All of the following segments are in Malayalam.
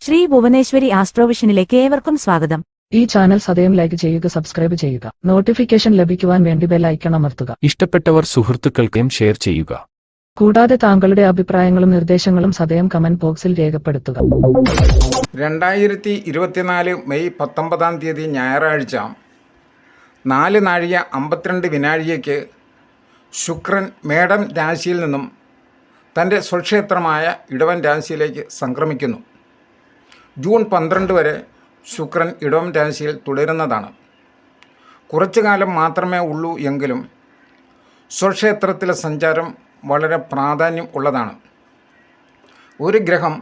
ശ്രീ ഭുവനേശ്വരി ആസ്ട്രോവിഷനിലേക്ക് ഏവർക്കും സ്വാഗതം. ഈ ചാനൽ സദയം ലൈക്ക് ചെയ്യുക, സബ്സ്ക്രൈബ് ചെയ്യുക, നോട്ടിഫിക്കേഷൻ ലഭിക്കുവാൻ വേണ്ടി ബെൽ ഐക്കൺ അമർത്തുക. ഇഷ്ടപ്പെട്ടവർ സുഹൃത്തുക്കൾക്കും ഷെയർ ചെയ്യുക. കൂടാതെ താങ്കളുടെ അഭിപ്രായങ്ങളും നിർദ്ദേശങ്ങളും സദയം കമന്റ് ബോക്സിൽ രേഖപ്പെടുത്തുക. 2024 മെയ് 19 ഞായറാഴ്ച 4:52 വിനാഴികയ്ക്ക് ശുക്രൻ മേടം രാശിയിൽ നിന്നും തൻ്റെ സ്വക്ഷേത്രമായ ഇടവൻ രാശിയിലേക്ക് സംക്രമിക്കുന്നു. ജൂൺ 12 വരെ ശുക്രൻ ഇടവൻ രാശിയിൽ തുടരുന്നതാണ്. കുറച്ചു കാലം മാത്രമേ ഉള്ളൂ എങ്കിലും സ്വക്ഷേത്രത്തിലെ സഞ്ചാരം വളരെ പ്രാധാന്യം ഉള്ളതാണ്. ഒരു ഗ്രഹം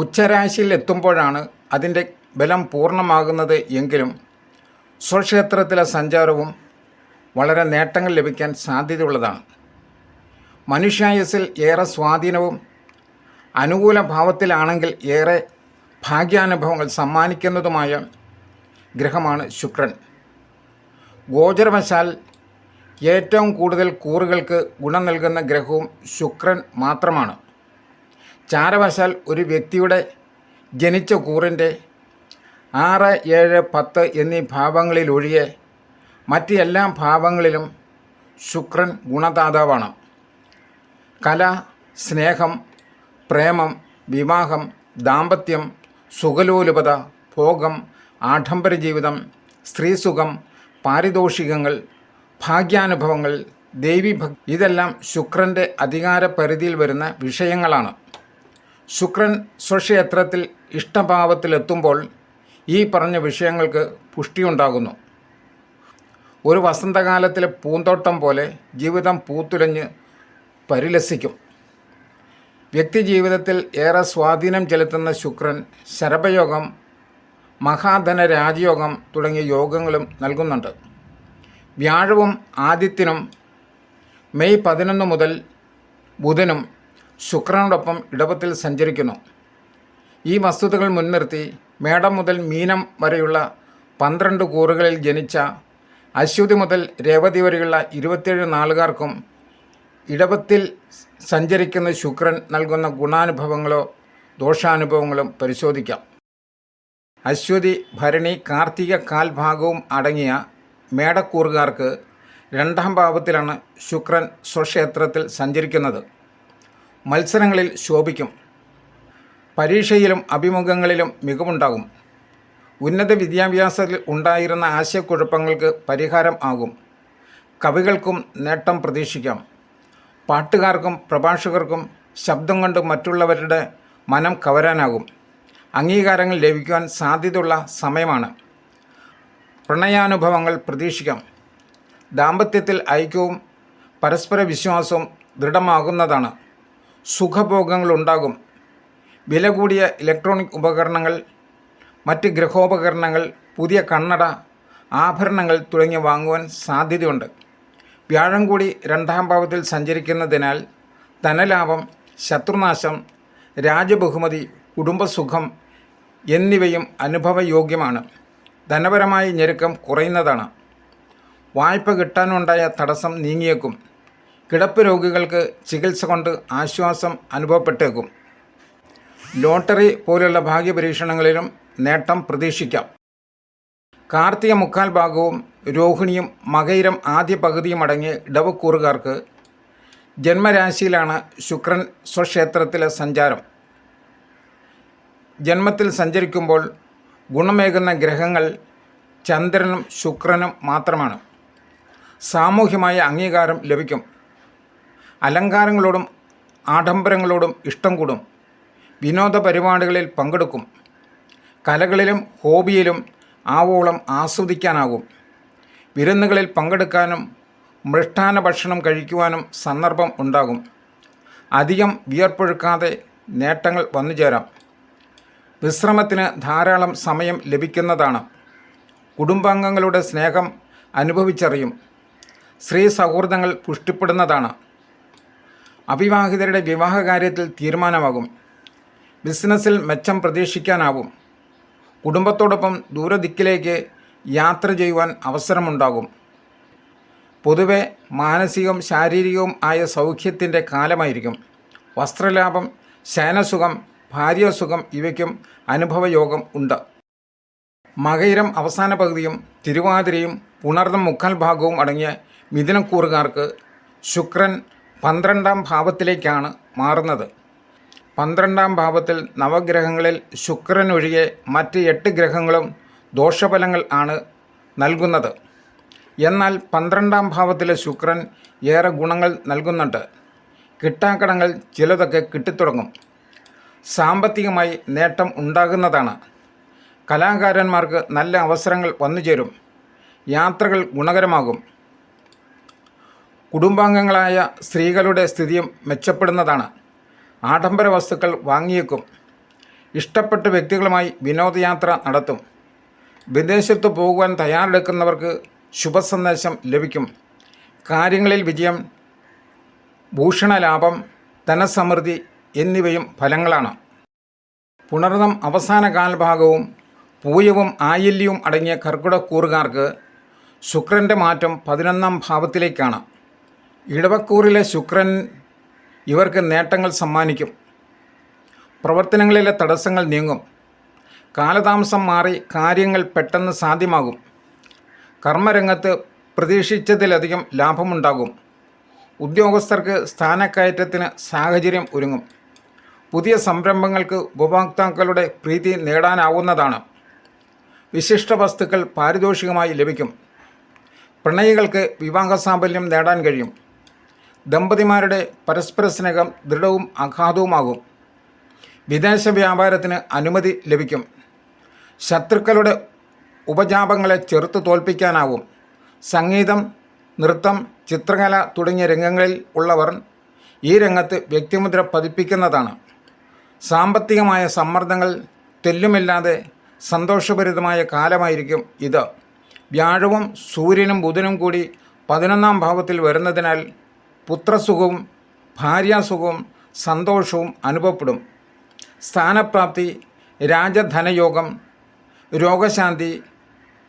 ഉച്ചരാശിയിൽ എത്തുമ്പോഴാണ് അതിൻ്റെ ബലം പൂർണ്ണമാകുന്നത് എങ്കിലും സ്വക്ഷേത്രത്തിലെ സഞ്ചാരവും വളരെ നേട്ടങ്ങൾ ലഭിക്കാൻ സാധ്യതയുള്ളതാണ്. മനുഷ്യായുസ്സിൽ ഏറെ സ്വാധീനവും അനുകൂല ഭാവത്തിലാണെങ്കിൽ ഏറെ ഭാഗ്യാനുഭവങ്ങൾ സമ്മാനിക്കുന്നതുമായ ഗ്രഹമാണ് ശുക്രൻ. ഗോചരവശാൽ ഏറ്റവും കൂടുതൽ കൂറുകൾക്ക് ഗുണം നൽകുന്ന ഗ്രഹവും ശുക്രൻ മാത്രമാണ്. ചാരവശാൽ ഒരു വ്യക്തിയുടെ ജനിച്ച കൂറിൻ്റെ 6, 7, 10 എന്നീ ഭാവങ്ങളിലൊഴികെ മറ്റ് എല്ലാ ഭാവങ്ങളിലും ശുക്രൻ ഗുണദാതാവാണ്. കല, സ്നേഹം, പ്രേമം, വിവാഹം, ദാമ്പത്യം, സുഖലോലുപത, ഭോഗം, ആഡംബര ജീവിതം, സ്ത്രീസുഖം, പാരിതോഷികങ്ങൾ, ഭാഗ്യാനുഭവങ്ങൾ, ദൈവീഭക്തി ഇതെല്ലാം ശുക്രൻ്റെ അധികാര പരിധിയിൽ വരുന്ന വിഷയങ്ങളാണ്. ശുക്രൻ സ്വക്ഷേത്രത്തിൽ ഇഷ്ടഭാവത്തിലെത്തുമ്പോൾ ഈ പറഞ്ഞ വിഷയങ്ങൾക്ക് പുഷ്ടിയുണ്ടാകുന്നു. ഒരു വസന്തകാലത്തിലെ പൂന്തോട്ടം പോലെ ജീവിതം പൂത്തുലഞ്ഞ് പരിലസിക്കും. വ്യക്തിജീവിതത്തിൽ ഏറെ സ്വാധീനം ചെലുത്തുന്ന ശുക്രൻ ശരഭയോഗം, മഹാധന രാജയോഗം തുടങ്ങിയ യോഗങ്ങളും നൽകുന്നുണ്ട്. വ്യാഴവും ആദിത്യനും മെയ് 11 മുതൽ ബുധനും ശുക്രനോടൊപ്പം ഇടവത്തിൽ സഞ്ചരിക്കുന്നു. ഈ വസ്തുതകൾ മുൻനിർത്തി മേടം മുതൽ മീനം വരെയുള്ള 12 കൂറുകളിൽ ജനിച്ച അശ്വതി മുതൽ രേവതി വരെയുള്ള 27 നാളുകാർക്കും ഇടവത്തിൽ സഞ്ചരിക്കുന്ന ശുക്രൻ നൽകുന്ന ഗുണാനുഭവങ്ങളോ ദോഷാനുഭവങ്ങളും പരിശോധിക്കാം. അശ്വതി, ഭരണി, കാർത്തിക കാൽഭാഗവും അടങ്ങിയ മേടക്കൂറുകാർക്ക് 2ാം ഭാവത്തിലാണ് ശുക്രൻ സ്വക്ഷേത്രത്തിൽ സഞ്ചരിക്കുന്നത്. മത്സരങ്ങളിൽ ശോഭിക്കും. പരീക്ഷയിലും അഭിമുഖങ്ങളിലും മികവുണ്ടാകും. ഉന്നത വിദ്യാഭ്യാസത്തിൽ ഉണ്ടായിരുന്ന ആശയക്കുഴപ്പങ്ങൾക്ക് പരിഹാരം ആകും. കവികൾക്കും നേട്ടം പ്രതീക്ഷിക്കാം. പാട്ടുകാർക്കും പ്രഭാഷകർക്കും ശബ്ദം കൊണ്ട് മറ്റുള്ളവരുടെ മനം കവരാനാകും. അംഗീകാരങ്ങൾ ലഭിക്കുവാൻ സാധ്യതയുള്ള സമയമാണ്. പ്രണയാനുഭവങ്ങൾ പ്രതീക്ഷിക്കാം. ദാമ്പത്യത്തിൽ ഐക്യവും പരസ്പര വിശ്വാസവും ദൃഢമാകുന്നതാണ്. സുഖഭോഗങ്ങളുണ്ടാകും. വില കൂടിയ ഇലക്ട്രോണിക് ഉപകരണങ്ങൾ, മറ്റ് ഗൃഹോപകരണങ്ങൾ, പുതിയ കണ്ണട, ആഭരണങ്ങൾ തുടങ്ങിയ വാങ്ങുവാൻ സാധ്യതയുണ്ട്. വ്യാഴം കൂടി 2ാം ഭാവത്തിൽ സഞ്ചരിക്കുന്നതിനാൽ ധനലാഭം, ശത്രുനാശം, രാജബഹുമതി, കുടുംബസുഖം എന്നിവയും അനുഭവയോഗ്യമാണ്. ധനപരമായ ഞെരുക്കം കുറയുന്നതാണ്. വായ്പ കിട്ടാനുണ്ടായ തടസ്സം നീങ്ങിയേക്കും. കിടപ്പ് രോഗികൾക്ക് ചികിത്സ കൊണ്ട് ആശ്വാസം അനുഭവപ്പെട്ടേക്കും. ലോട്ടറി പോലുള്ള ഭാഗ്യപരീക്ഷണങ്ങളിലും നേട്ടം പ്രതീക്ഷിക്കാം. കാർത്തിക മുക്കാൽ ഭാഗവും രോഹിണിയും മകയിരം ആദ്യ പകുതിയും അടങ്ങിയ ഇടവക്കൂറുകാർക്ക് ജന്മരാശിയിലാണ് ശുക്രൻ സ്വക്ഷേത്രത്തിലെ സഞ്ചാരം. ജന്മത്തിൽ സഞ്ചരിക്കുമ്പോൾ ഗുണമേകുന്ന ഗ്രഹങ്ങൾ ചന്ദ്രനും ശുക്രനും മാത്രമാണ്. സാമൂഹ്യമായ അംഗീകാരം ലഭിക്കും. അലങ്കാരങ്ങളോടും ആഡംബരങ്ങളോടും ഇഷ്ടം കൂടും. വിനോദ പരിപാടികളിൽ പങ്കെടുക്കും. കലകളിലും ഹോബിയിലും ആവോളം ആസ്വദിക്കാനാകും. വിരുന്നുകളിൽ പങ്കെടുക്കാനും മൃഷ്ടാന്ന ഭക്ഷണം കഴിക്കുവാനും സന്ദർഭം ഉണ്ടാകും. അധികം വിയർപ്പൊഴുക്കാതെ നേട്ടങ്ങൾ വന്നുചേരാം. വിശ്രമത്തിന് ധാരാളം സമയം ലഭിക്കുന്നതാണ്. കുടുംബാംഗങ്ങളുടെ സ്നേഹം അനുഭവിച്ചറിയും. സ്ത്രീ സൗഹൃദങ്ങൾ പുഷ്ടിപ്പെടുന്നതാണ്. അവിവാഹിതരുടെ വിവാഹകാര്യത്തിൽ തീരുമാനമാകും. ബിസിനസ്സിൽ മെച്ചം പ്രതീക്ഷിക്കാനാവും. കുടുംബത്തോടൊപ്പം ദൂരദിക്കിലേക്ക് യാത്ര ചെയ്യുവാൻ അവസരമുണ്ടാകും. പൊതുവെ മാനസികവും ശാരീരികവും ആയ സൗഖ്യത്തിൻ്റെ കാലമായിരിക്കും. വസ്ത്രലാഭം, ശയനസുഖം, ഭാര്യാസുഖം ഇവയ്ക്കും അനുഭവയോഗം ഉണ്ട്. മകയിരം അവസാന പകുതിയും തിരുവാതിരയും പുണർന്നം മുക്കാൽ ഭാഗവും അടങ്ങിയ മിഥുനക്കൂറുകാർക്ക് ശുക്രൻ 12-ാം ഭാവത്തിലേക്കാണ് മാറുന്നത്. 12-ാം ഭാവത്തിൽ നവഗ്രഹങ്ങളിൽ ശുക്രൻ ഒഴികെ മറ്റ് 8 ഗ്രഹങ്ങളും ദോഷഫലങ്ങൾ ആണ് നൽകുന്നത്. എന്നാൽ 12-ാം ഭാവത്തിലെ ശുക്രൻ ഏറെ ഗുണങ്ങൾ നൽകുന്നുണ്ട്. കിട്ടാക്കടങ്ങൾ ചിലതൊക്കെ കിട്ടിത്തുടങ്ങും. സാമ്പത്തികമായി നേട്ടം ഉണ്ടാകുന്നതാണ്. കലാകാരന്മാർക്ക് നല്ല അവസരങ്ങൾ വന്നുചേരും. യാത്രകൾ ഗുണകരമാകും. കുടുംബാംഗങ്ങളായ സ്ത്രീകളുടെ സ്ഥിതിയും മെച്ചപ്പെടുന്നതാണ്. ആഡംബര വസ്തുക്കൾ വാങ്ങിയേക്കും. ഇഷ്ടപ്പെട്ട വ്യക്തികളുമായി വിനോദയാത്ര നടത്തും. വിദേശത്ത് പോകുവാൻ തയ്യാറെടുക്കുന്നവർക്ക് ശുഭസന്ദേശം ലഭിക്കും. കാര്യങ്ങളിൽ വിജയം, ഭൂഷണലാഭം, ധനസമൃദ്ധി എന്നിവയും ഫലങ്ങളാണ്. പുണർന്നം അവസാന കാൽഭാഗവും പൂയവും ആയില്യവും അടങ്ങിയ കർക്കിടകൂറുകാർക്ക് ശുക്രൻ്റെ മാറ്റം 11-ാം ഭാവത്തിലേക്കാണ്. ഇടവക്കൂറിലെ ശുക്രൻ ഇവർക്ക് നേട്ടങ്ങൾ സമ്മാനിക്കും. പ്രവർത്തനങ്ങളിലെ തടസ്സങ്ങൾ നീങ്ങും. കാലതാമസം മാറി കാര്യങ്ങൾ പെട്ടെന്ന് സാധ്യമാകും. കർമ്മരംഗത്ത് പ്രതീക്ഷിച്ചതിലധികം ലാഭമുണ്ടാകും. ഉദ്യോഗസ്ഥർക്ക് സ്ഥാനക്കയറ്റത്തിന് സാഹചര്യം ഒരുങ്ങും. പുതിയ സംരംഭങ്ങൾക്ക് ഉപഭോക്താക്കളുടെ പ്രീതി നേടാനാവുന്നതാണ്. വിശിഷ്ട വസ്തുക്കൾ പാരിതോഷികമായി ലഭിക്കും. പ്രണയികൾക്ക് വിവാഹ സാഫല്യം നേടാൻ കഴിയും. ദമ്പതിമാരുടെ പരസ്പര സ്നേഹം ദൃഢവും അഗാധവുമാകും. വിദേശ വ്യാപാരത്തിന് അനുമതി ലഭിക്കും. ശത്രുക്കളുടെ ഉപജാപങ്ങളെ ചെറുത്തു തോൽപ്പിക്കാനാവും. സംഗീതം, നൃത്തം, ചിത്രകല തുടങ്ങിയ രംഗങ്ങളിൽ ഉള്ളവർ ഈ രംഗത്ത് വ്യക്തിമുദ്ര പതിപ്പിക്കുന്നതാണ്. സാമ്പത്തികമായ സമ്മർദ്ദങ്ങൾ തെല്ലുമില്ലാതെ സന്തോഷഭരിതമായ കാലമായിരിക്കും ഇത്. വ്യാഴവും സൂര്യനും ബുധനും കൂടി 11-ാം ഭാവത്തിൽ വരുന്നതിനാൽ പുത്രസുഖവും ഭാര്യാസുഖവും സന്തോഷവും അനുഭവപ്പെടും. സ്ഥാനപ്രാപ്തി, രാജധനയോഗം, രോഗശാന്തി,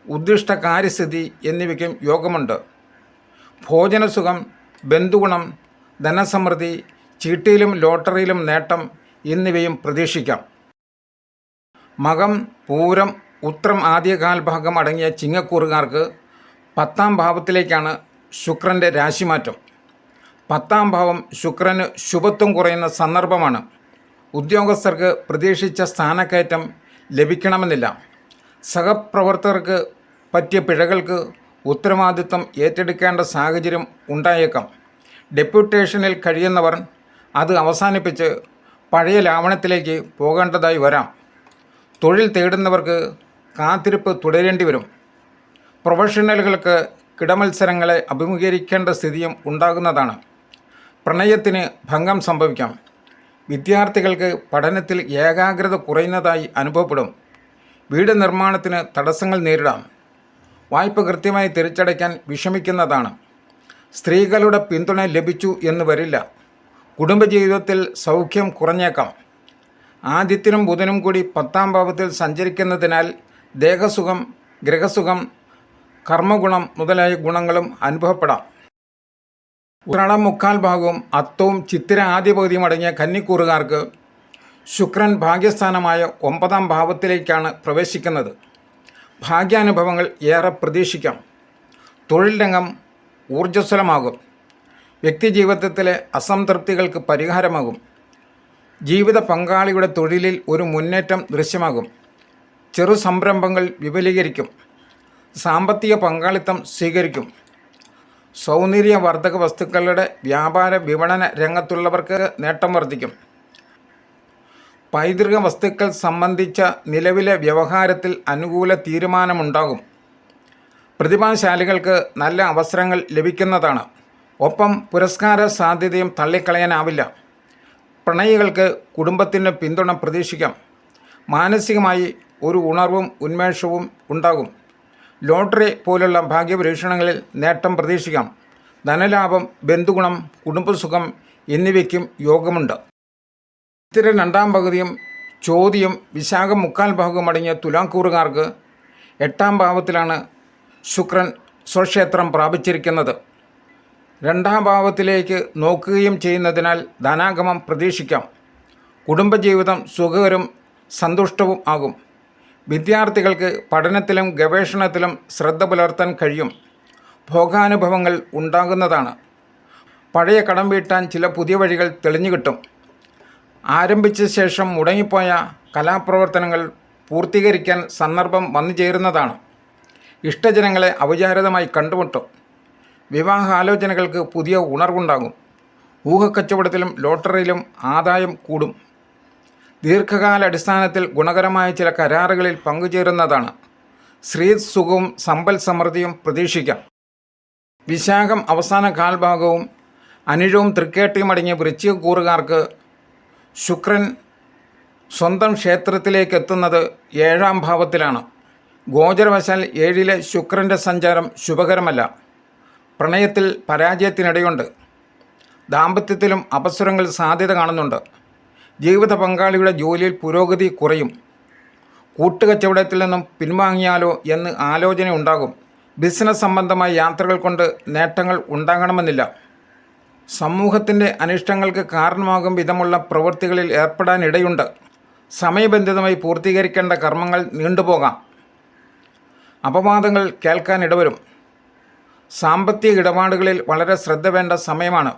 ഉദ്ദിഷ്ട കാര്യസ്ഥിതി എന്നിവയ്ക്കും യോഗമുണ്ട്. ഭോജനസുഖം, ബന്ധുഗുണം, ധനസമൃദ്ധി, ചീട്ടിയിലും ലോട്ടറിയിലും നേട്ടം എന്നിവയും പ്രതീക്ഷിക്കാം. മകം, പൂരം, ഉത്രം ആദ്യ കാൽഭാഗം അടങ്ങിയ ചിങ്ങക്കൂറുകാർക്ക് 10-ാം ഭാവത്തിലേക്കാണ് ശുക്രൻ്റെ രാശിമാറ്റം. 10-ാം ഭാവം ശുക്രന് ശുഭത്വം കുറയുന്ന സന്ദർഭമാണ്. ഉദ്യോഗസ്ഥർക്ക് പ്രതീക്ഷിച്ച സ്ഥാനക്കയറ്റം ലഭിക്കണമെന്നില്ല. സഹപ്രവർത്തകർക്ക് പറ്റിയ പിഴകൾക്ക് ഉത്തരവാദിത്വം ഏറ്റെടുക്കേണ്ട സാഹചര്യം ഉണ്ടായേക്കാം. ഡെപ്യൂട്ടേഷനിൽ കഴിയുന്നവർ അത് അവസാനിപ്പിച്ച് പഴയ ലാവണത്തിലേക്ക് പോകേണ്ടതായി വരാം. തൊഴിൽ തേടുന്നവർക്ക് കാത്തിരിപ്പ് തുടരേണ്ടി വരും. പ്രൊഫഷണലുകൾക്ക് കിടമത്സരങ്ങളെ അഭിമുഖീകരിക്കേണ്ട സ്ഥിതിയും ഉണ്ടാകുന്നതാണ്. പ്രണയത്തിന് ഭംഗം സംഭവിക്കാം. വിദ്യാർത്ഥികൾക്ക് പഠനത്തിൽ ഏകാഗ്രത കുറയുന്നതായി അനുഭവപ്പെടും. വീട് നിർമ്മാണത്തിന് തടസ്സങ്ങൾ നേരിടാം. വായ്പ കൃത്യമായി തിരിച്ചടയ്ക്കാൻ വിഷമിക്കുന്നതാണ്. സ്ത്രീകളുടെ പിന്തുണ ലഭിച്ചു എന്ന് വരില്ല. കുടുംബജീവിതത്തിൽ സൗഖ്യം കുറഞ്ഞേക്കാം. ആദിത്യനും ബുധനും കൂടി 10-ാം ഭാവത്തിൽ സഞ്ചരിക്കുന്നതിനാൽ ദേഹസുഖം, ഗ്രഹസുഖം, കർമ്മഗുണം മുതലായ ഗുണങ്ങളും അനുഭവപ്പെടാം. ഉത്രാടം മുക്കാൽ ഭാഗവും അത്തവും ചിത്തിര ആദ്യ പകുതിയും അടങ്ങിയ കന്നിക്കൂറുകാർക്ക് ശുക്രൻ ഭാഗ്യസ്ഥാനമായ 9-ാം ഭാവത്തിലേക്കാണ് പ്രവേശിക്കുന്നത്. ഭാഗ്യാനുഭവങ്ങൾ ഏറെ പ്രതീക്ഷിക്കാം. തൊഴിൽ രംഗം ഊർജ്ജസ്വലമാകും. വ്യക്തിജീവിതത്തിലെ അസംതൃപ്തികൾക്ക് പരിഹാരമാകും. ജീവിത പങ്കാളിയുടെ തൊഴിലിൽ ഒരു മുന്നേറ്റം ദൃശ്യമാകും. ചെറു സംരംഭങ്ങൾ വിപുലീകരിക്കും. സാമ്പത്തിക പങ്കാളിത്തം സ്വീകരിക്കും. സൗന്ദര്യവർദ്ധക വസ്തുക്കളുടെ വ്യാപാര വിപണന രംഗത്തുള്ളവർക്ക് നേട്ടം വർദ്ധിക്കും. പൈതൃക വസ്തുക്കൾ സംബന്ധിച്ച നിലവിലെ വ്യവഹാരത്തിൽ അനുകൂല തീരുമാനമുണ്ടാകും. പ്രതിഭാശാലികൾക്ക് നല്ല അവസരങ്ങൾ ലഭിക്കുന്നതാണ്. ഒപ്പം പുരസ്കാര സാധ്യതയും തള്ളിക്കളയാനാവില്ല. പ്രണയികൾക്ക് കുടുംബത്തിൻ്റെ പിന്തുണ പ്രതീക്ഷിക്കാം. മാനസികമായി ഒരു ഉണർവും ഉന്മേഷവും ഉണ്ടാകും. ലോട്ടറി പോലുള്ള ഭാഗ്യപരീക്ഷണങ്ങളിൽ നേട്ടം പ്രതീക്ഷിക്കാം. ധനലാഭം, ബന്ധുഗുണം, കുടുംബസുഖം എന്നിവയ്ക്കും യോഗമുണ്ട്. ചിത്തിര 2-ാം പകുതിയും ചോതിയും വിശാഖം മുക്കാൽ ഭാഗവും അടങ്ങിയ തുലാക്കൂറുകാർക്ക് 8-ാം ഭാവത്തിലാണ് ശുക്രൻ സ്വക്ഷേത്രം പ്രാപിച്ചിരിക്കുന്നത്. 2-ാം ഭാവത്തിലേക്ക് നോക്കുകയും ചെയ്യുന്നതിനാൽ ധനാഗമം പ്രതീക്ഷിക്കാം. കുടുംബജീവിതം സുഖകരവും സന്തുഷ്ടവും ആകും. വിദ്യാർത്ഥികൾക്ക് പഠനത്തിലും ഗവേഷണത്തിലും ശ്രദ്ധ പുലർത്താൻ കഴിയും. ഭോഗാനുഭവങ്ങൾ ഉണ്ടാകുന്നതാണ്. പഴയ കടം വീട്ടാൻ ചില പുതിയ വഴികൾ തെളിഞ്ഞു കിട്ടും. ആരംഭിച്ച ശേഷം മുടങ്ങിപ്പോയ കലാപ്രവർത്തനങ്ങൾ പൂർത്തീകരിക്കാൻ സന്ദർഭം വന്നു ചേരുന്നതാണ്. ഇഷ്ടജനങ്ങളെ അവിചാരിതമായി കണ്ടുമുട്ടും. വിവാഹാലോചനകൾക്ക് പുതിയ ഉണർവുണ്ടാകും. ഊഹക്കച്ചവടത്തിലും ലോട്ടറിയിലും ആദായം കൂടും. ദീർഘകാലാടിസ്ഥാനത്തിൽ ഗുണകരമായ ചില കരാറുകളിൽ പങ്കുചേരുന്നതാണ്. സ്ത്രീ സുഖവും സമ്പൽ സമൃദ്ധിയും പ്രതീക്ഷിക്കാം. വിശാഖം അവസാന കാൽഭാഗവും അനിഴവും തൃക്കേട്ടയും അടങ്ങിയ വൃശ്ചിക കൂറുകാർക്ക് ശുക്രൻ സ്വന്തം ക്ഷേത്രത്തിലേക്ക് എത്തുന്നത് 7-ാം ഭാവത്തിലാണ്. ഗോചരവശാൽ 7-ലെ ശുക്രൻ്റെ സഞ്ചാരം ശുഭകരമല്ല. പ്രണയത്തിൽ പരാജയത്തിനിടയുണ്ട്. ദാമ്പത്യത്തിലും അപസ്വരങ്ങൾ സാധ്യത കാണുന്നുണ്ട്. ജീവിത പങ്കാളിയുടെ ജോലിയിൽ പുരോഗതി കുറയും. കൂട്ടുകച്ചവടത്തിൽ നിന്നും പിൻവാങ്ങിയാലോ എന്ന് ആലോചന ഉണ്ടാകും. ബിസിനസ് സംബന്ധമായ യാത്രകൾ കൊണ്ട് നേട്ടങ്ങൾ ഉണ്ടാകണമെന്നില്ല. സമൂഹത്തിൻ്റെ അനിഷ്ടങ്ങൾക്ക് കാരണമാകും വിധമുള്ള പ്രവൃത്തികളിൽ ഏർപ്പെടാനിടയുണ്ട്. സമയബന്ധിതമായി പൂർത്തീകരിക്കേണ്ട കർമ്മങ്ങൾ നീണ്ടുപോകാം. അപവാദങ്ങൾ കേൾക്കാനിടവരും. സാമ്പത്തിക ഇടപാടുകളിൽ വളരെ ശ്രദ്ധ വേണ്ട സമയമാണ്.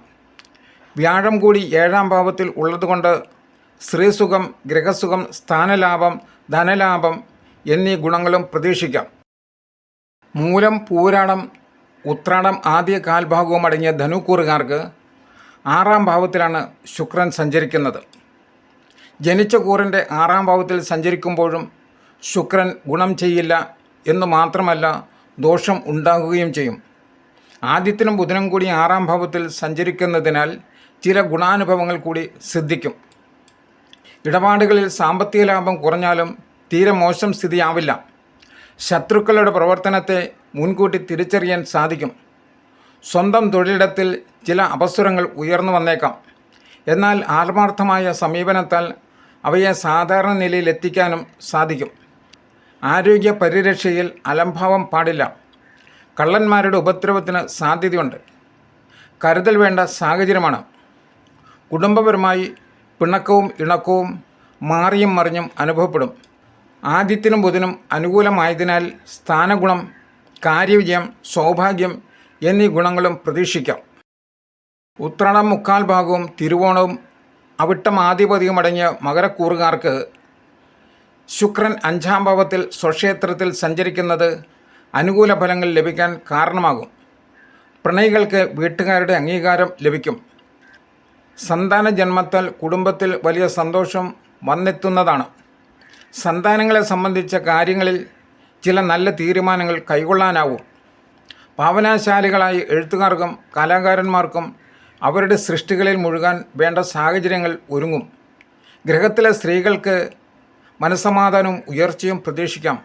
വ്യാഴം കൂടി 7-ാം ഭാവത്തിൽ ഉള്ളതുകൊണ്ട് സ്ത്രീസുഖം, ഗൃഹസുഖം, സ്ഥാനലാഭം, ധനലാഭം എന്നീ ഗുണങ്ങളും പ്രതീക്ഷിക്കാം. മൂലം, പൂരാടം, ഉത്രാടം ആദ്യ കാൽഭാഗവും അടങ്ങിയ ധനുക്കൂറുകാർക്ക് 6-ാം ഭാവത്തിലാണ് ശുക്രൻ സഞ്ചരിക്കുന്നത്. ജനിച്ച കൂറിൻ്റെ 6-ാം ഭാവത്തിൽ സഞ്ചരിക്കുമ്പോഴും ശുക്രൻ ഗുണം ചെയ്യില്ല എന്ന് മാത്രമല്ല, ദോഷം ഉണ്ടാകുകയും ചെയ്യും. ആദിത്യനും ബുധനും കൂടി 6-ാം ഭാവത്തിൽ സഞ്ചരിക്കുന്നതിനാൽ ചില ഗുണാനുഭവങ്ങൾ കൂടി സിദ്ധിക്കും. ഇടപാടുകളിൽ സാമ്പത്തിക ലാഭം കുറഞ്ഞാലും തീരെ മോശം സ്ഥിതിയാവില്ല. ശത്രുക്കളുടെ പ്രവർത്തനത്തെ മുൻകൂട്ടി തിരിച്ചറിയാൻ സാധിക്കും. സ്വന്തം തൊഴിലിടത്തിൽ ചില അപസ്വരങ്ങൾ ഉയർന്നു വന്നേക്കാം. എന്നാൽ ആത്മാർത്ഥമായ സമീപനത്താൽ അവയെ സാധാരണ നിലയിൽ എത്തിക്കാനും സാധിക്കും. ആരോഗ്യ പരിരക്ഷയിൽ അലംഭാവം പാടില്ല. കള്ളന്മാരുടെ ഉപദ്രവത്തിന് സാധ്യതയുണ്ട്. കരുതൽ വേണ്ട സാഹചര്യമാണ്. കുടുംബപരമായി പിണക്കവും ഇണക്കവും മാറിയും മറിഞ്ഞും അനുഭവപ്പെടും. ആദിത്യനും ബുധനും അനുകൂലമായതിനാൽ സ്ഥാനഗുണം, കാര്യവിജയം, സൗഭാഗ്യം എന്നീ ഗുണങ്ങളും പ്രതീക്ഷിക്കാം. ഉത്രാടം 3/4 ഭാഗവും തിരുവോണവും അവിട്ടം ആധിപതിയും അടങ്ങിയ മകരക്കൂറുകാർക്ക് ശുക്രൻ 5-ാം ഭാവത്തിൽ സ്വക്ഷേത്രത്തിൽ സഞ്ചരിക്കുന്നത് അനുകൂല ഫലങ്ങൾ ലഭിക്കാൻ കാരണമാകും. പ്രണയികൾക്ക് വീട്ടുകാരുടെ അംഗീകാരം ലഭിക്കും. സന്താന ജന്മത്താൽ കുടുംബത്തിൽ വലിയ സന്തോഷം വന്നെത്തുന്നതാണ്. സന്താനങ്ങളെ സംബന്ധിച്ച കാര്യങ്ങളിൽ ചില നല്ല തീരുമാനങ്ങൾ കൈക്കൊള്ളാനാവും. ഭാവനാശാലികളായ എഴുത്തുകാർക്കും കലാകാരന്മാർക്കും അവരുടെ സൃഷ്ടികളിൽ മുഴുകാൻ വേണ്ട സാഹചര്യങ്ങൾ ഒരുങ്ങും. ഗൃഹത്തിലെ സ്ത്രീകൾക്ക് മനസ്സമാധാനവും ഉയർച്ചയും പ്രതീക്ഷിക്കാം.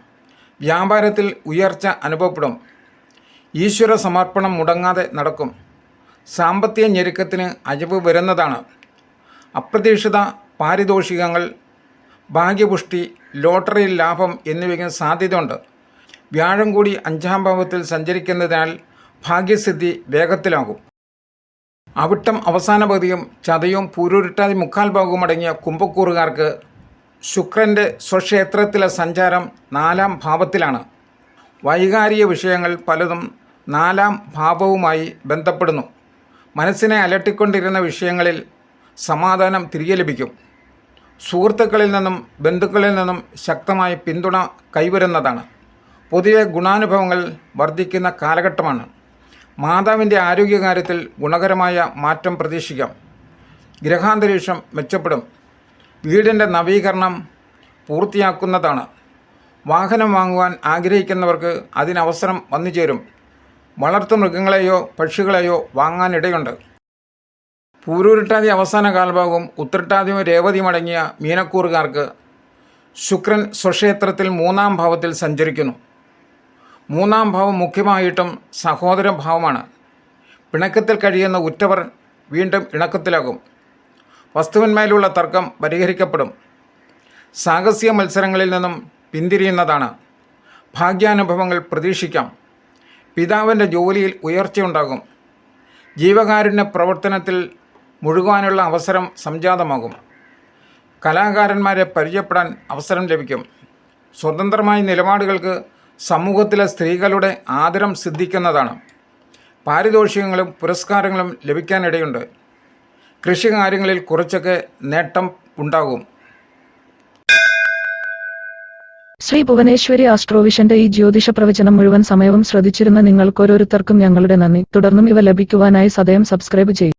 വ്യാപാരത്തിൽ ഉയർച്ച അനുഭവപ്പെടും. ഈശ്വര സമർപ്പണം മുടങ്ങാതെ നടക്കും. സാമ്പത്തിക ഞെരുക്കത്തിന് അയവ് വരുന്നതാണ്. അപ്രതീക്ഷിത പാരിതോഷികങ്ങൾ, ഭാഗ്യപുഷ്ടി, ലോട്ടറിയിൽ ലാഭം എന്നിവയ്ക്ക് സാധ്യതയുണ്ട്. വ്യാഴം കൂടി 5-ാം ഭാവത്തിൽ സഞ്ചരിക്കുന്നതിനാൽ ഭാഗ്യസിദ്ധി വേഗത്തിലാകും. അവിട്ടം അവസാന പകുതിയും ചതയും പൂരുരുട്ടാതി 3/4 ഭാഗവും അടങ്ങിയ കുംഭക്കൂറുകാർക്ക് ശുക്രൻ്റെ സ്വക്ഷേത്രത്തിലെ സഞ്ചാരം 4-ാം ഭാവത്തിലാണ്. വൈകാരിക വിഷയങ്ങൾ പലതും 4-ാം ഭാവവുമായി ബന്ധപ്പെടുന്നു. മനസ്സിനെ അലട്ടിക്കൊണ്ടിരുന്ന വിഷയങ്ങളിൽ സമാധാനം തിരികെ ലഭിക്കും. സുഹൃത്തുക്കളിൽ നിന്നും ബന്ധുക്കളിൽ നിന്നും ശക്തമായ പിന്തുണ കൈവരുന്നതാണ്. പൊതുവെ ഗുണാനുഭവങ്ങൾ വർദ്ധിക്കുന്ന കാലഘട്ടമാണ്. മാതാവിൻ്റെ ആരോഗ്യകാര്യത്തിൽ ഗുണകരമായ മാറ്റം പ്രതീക്ഷിക്കാം. ഗ്രഹാന്തരീക്ഷം മെച്ചപ്പെടും. വീടിൻ്റെ നവീകരണം പൂർത്തിയാക്കുന്നതാണ്. വാഹനം വാങ്ങുവാൻ ആഗ്രഹിക്കുന്നവർക്ക് അതിനവസരം വന്നുചേരും. വളർത്തുമൃഗങ്ങളെയോ പക്ഷികളെയോ വാങ്ങാനിടയുണ്ട്. പൂരുരുട്ടാതി അവസാന കാൽഭാഗവും ഉത്രട്ടാതിയും രേവതിയും അടങ്ങിയ മീനക്കൂറുകാർക്ക് ശുക്രൻ സ്വക്ഷേത്രത്തിൽ 3-ാം ഭാവത്തിൽ സഞ്ചരിക്കുന്നു. 3-ാം ഭാവം മുഖ്യമായിട്ടും സഹോദര ഭാവമാണ്. പിണക്കത്തിൽ കഴിയുന്ന ഉറ്റവർ വീണ്ടും ഇണക്കത്തിലാകും. വസ്തുവിന്മേലുള്ള തർക്കം പരിഹരിക്കപ്പെടും. സാഹസിക മത്സരങ്ങളിൽ നിന്നും പിന്തിരിയുന്നതാണ്. ഭാഗ്യാനുഭവങ്ങൾ പ്രതീക്ഷിക്കാം. പിതാവിൻ്റെ ജോലിയിൽ ഉയർച്ചയുണ്ടാകും. ജീവകാരുണ്യ പ്രവർത്തനത്തിൽ മുഴുകുവാനുള്ള അവസരം സംജാതമാകും. കലാകാരന്മാരെ പരിചയപ്പെടാൻ അവസരം ലഭിക്കും. സ്വതന്ത്രമായ നിലപാടുകൾക്ക് സമൂഹത്തിലെ സ്ത്രീകളുടെ ആദരം സിദ്ധിക്കുന്നതാണ്. പാരിതോഷികങ്ങളും പുരസ്കാരങ്ങളും ലഭിക്കാനിടയുണ്ട്. കൃഷികാര്യങ്ങളിൽ കുറച്ചൊക്കെ നേട്ടം ഉണ്ടാകും. ശ്രീ ഭുവനേശ്വരി ആസ്ട്രോവിഷന്റെ ഈ ജ്യോതിഷ പ്രവചനം മുഴുവൻ സമയവും ശ്രദ്ധിച്ചിരുന്ന നിങ്ങൾക്കോരോരുത്തർക്കും ഞങ്ങളുടെ നന്ദി. തുടർന്നും ഇവ ലഭിക്കുവാനായി സദയം സബ്സ്ക്രൈബ് ചെയ്യും.